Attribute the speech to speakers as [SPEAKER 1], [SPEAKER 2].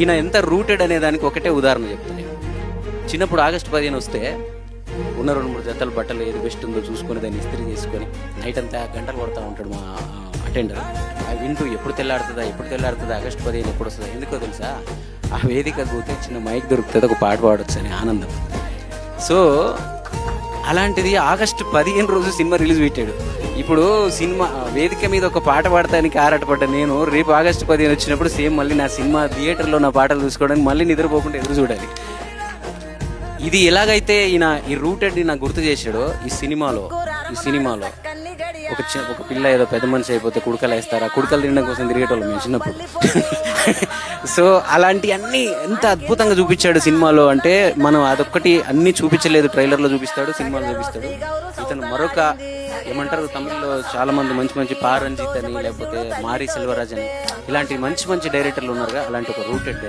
[SPEAKER 1] ఈయన ఎంత రూటెడ్ అనే దానికి ఒకటే ఉదాహరణ చెప్తాను నేను. చిన్నప్పుడు ఆగస్టు 15 వస్తే ఉన్న 2-3 జతల బట్టలు ఏది బెస్ట్ ఉందో చూసుకొని దాన్ని ఇస్త్రీ చేసుకొని నైట్ అంతా గంటలు కొడతా ఉంటాడు మా అటెండర్. అవి వింటూ ఎప్పుడు తెల్లాడుతుందా ఆగస్టు 15 ఎప్పుడు వస్తుందా. ఎందుకో తెలుసా, ఆ వేదిక పోతే చిన్న మైక్ దొరుకుతుంది, ఒక పాట పాడొచ్చు అని ఆనందం. సో అలాంటిది ఆగస్టు 15 రోజు సినిమా రిలీజ్ పెట్టాడు. ఇప్పుడు సినిమా వేదిక మీద ఒక పాట పాడటానికి ఆరాటపడ్డా నేను, రేపు ఆగస్టు 15 వచ్చినప్పుడు సేమ్ మళ్ళీ నా సినిమా థియేటర్లో నా పాటలు చూసుకోవడానికి మళ్ళీ నిద్రపోకుండా ఎదురు చూడాలి. ఇది ఎలాగైతే ఈయన ఈ రూటెడ్ నాకు గుర్తు చేశాడో, ఈ సినిమాలో ఒక పిల్ల ఏదో పెద్ద మనిషి అయిపోతే కుడకలు వేస్తారా, కుడకలు తినడం కోసం తిరిగేటోళ్ళం మేము చిన్నప్పుడు. సో అలాంటి అన్ని ఎంత అద్భుతంగా చూపించాడు సినిమాలో అంటే, మనం అదొక్కటి అన్ని చూపించలేదు, ట్రైలర్లో చూపిస్తాడు, సినిమాలో చూపిస్తాడు. ఇతను మరొక ఏమంటారు తమిళ్లో చాలా మంది మంచి పారంజిత్ అని, లేకపోతే మారి సెల్వరాజ్ అని, ఇలాంటి మంచి డైరెక్టర్లు ఉన్నారుగా, అలాంటి ఒక రూటెడ్